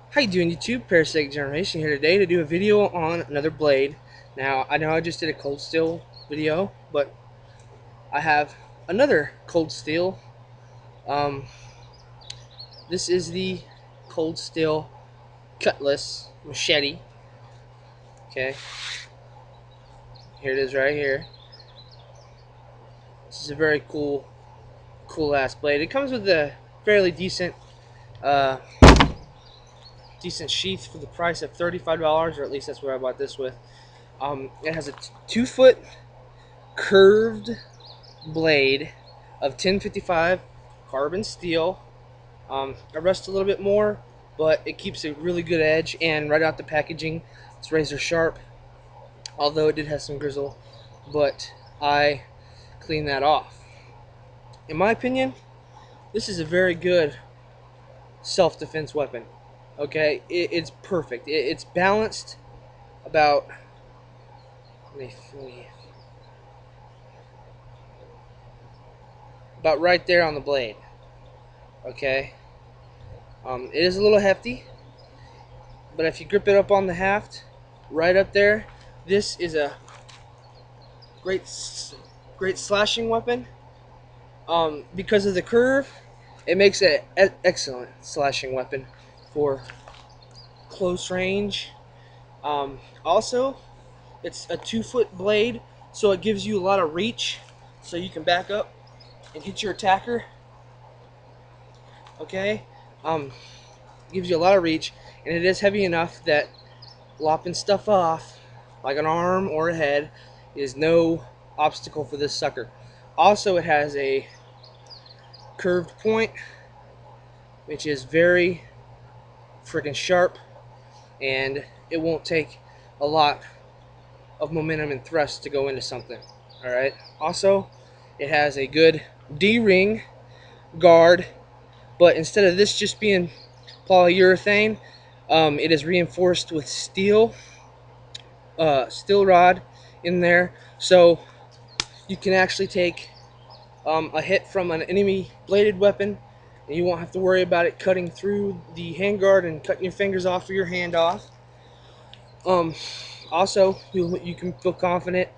How you doing, YouTube? Parasitic Generation here today to do a video on another blade. Now, I know I just did a cold steel video, but I have another cold steel. Um, this is the cold steel Cutless Machete. Okay, here it is right here. This is a very cool ass blade. It comes with a fairly uh, decent sheath for the price of $35, or at least that's what I bought this with. It has a 2-foot curved blade of 1055 carbon steel. It rusts a little bit more, but it keeps a really good edge, and right out the packaging it's razor sharp, although it did have some grizzle, but I cleaned that off. In my opinion, this is a very good self-defense weapon. Okay, it's perfect. It's balanced about about right there on the blade. Okay, it is a little hefty, but if you grip it up on the haft, right up there, this is a great slashing weapon. Because of the curve, it makes it an excellent slashing weapon for close range. Also, it's a 2-foot blade, so it gives you a lot of reach, so you can back up and hit your attacker. Okay, gives you a lot of reach, and it is heavy enough that lopping stuff off, like an arm or a head, is no obstacle for this sucker. Also, it has a curved point, which is very freaking sharp, and it won't take a lot of momentum and thrust to go into something. Alright, also it has a good D-ring guard, but instead of this just being polyurethane, it is reinforced with steel rod in there, so you can actually take a hit from an enemy bladed weapon, and you won't have to worry about it cutting through the handguard and cutting your fingers off or your hand off. Also, you can feel confident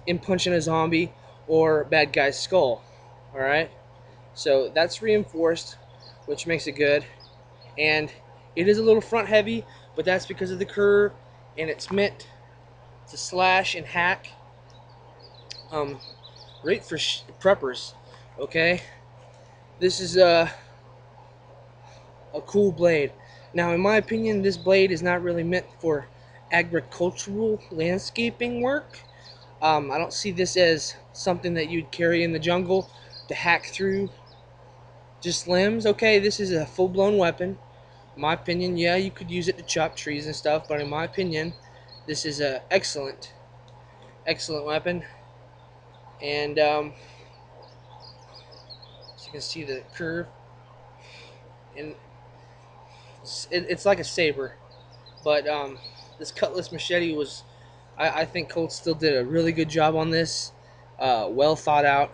in punching a zombie or bad guy's skull. Alright, so that's reinforced, which makes it good. And it is a little front heavy, but that's because of the curve, and it's meant to slash and hack. Great for preppers. Okay, this is a cool blade. Now, in my opinion, this blade is not really meant for agricultural landscaping work. I don't see this as something that you'd carry in the jungle to hack through just limbs. Okay, this is a full-blown weapon. In my opinion, yeah, you could use it to chop trees and stuff, but in my opinion, this is a excellent weapon. And as you can see, the curve, and it's like a saber. But this Cutless Machete was, I think Cold Steel did a really good job on this. Well thought out.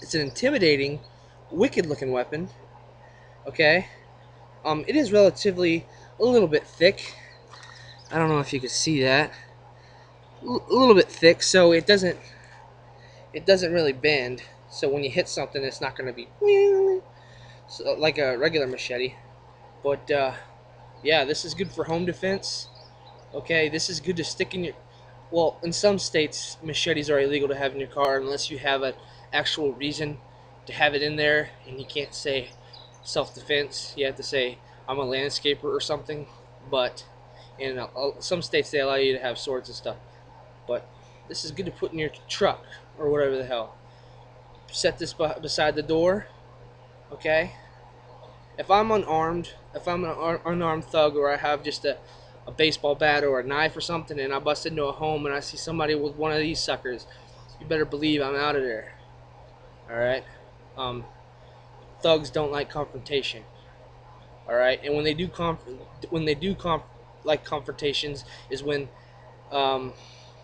It's an intimidating, wicked looking weapon. Okay. It is relatively a little bit thick. I don't know if you can see that. A little bit thick, so it doesn't really bend. So when you hit something, it's not going to be so, like a regular machete. But yeah, this is good for home defense. Okay, this is good to stick in your... Well, in some states, machetes are illegal to have in your car unless you have an actual reason to have it in there, and you can't say self-defense. You have to say, I'm a landscaper or something. But in some states, they allow you to have swords and stuff. But this is good to put in your truck or whatever the hell. Set this beside the door. Okay? If I'm unarmed, if I'm an unarmed thug, or I have just a baseball bat or a knife or something, and I bust into a home and I see somebody with one of these suckers, you better believe I'm out of there. Alright? Thugs don't like confrontation. Alright? And when they do like confrontations is when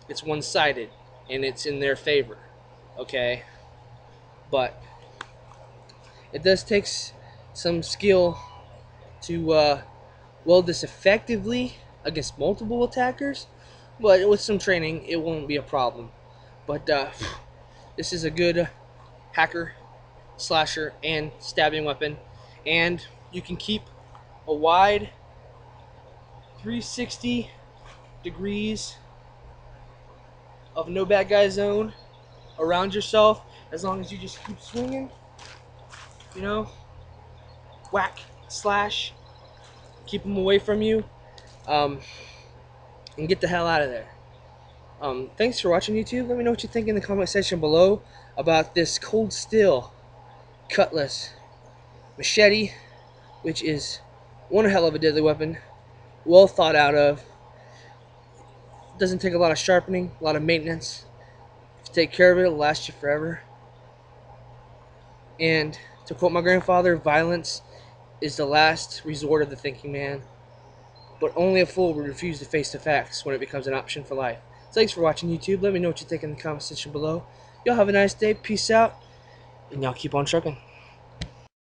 it's one-sided and it's in their favor. Okay? But it does take some skill to wield this effectively against multiple attackers, but with some training, it won't be a problem. But this is a good hacker, slasher, and stabbing weapon, and you can keep a wide 360 degrees of no bad guy zone around yourself as long as you just keep swinging, you know, whack, slash, keep them away from you, um, and get the hell out of there. Thanks for watching, YouTube. Let me know what you think in the comment section below about this cold steel Cutless Machete, which is one hell of a deadly weapon, well thought out of. Doesn't take a lot of sharpening, a lot of maintenance. If you take care of it, it'll last you forever. And to quote my grandfather, violence is the last resort of the thinking man, but only a fool would refuse to face the facts when it becomes an option for life. Thanks for watching, YouTube. Let me know what you think in the comment section below. Y'all have a nice day. Peace out. And y'all keep on trucking.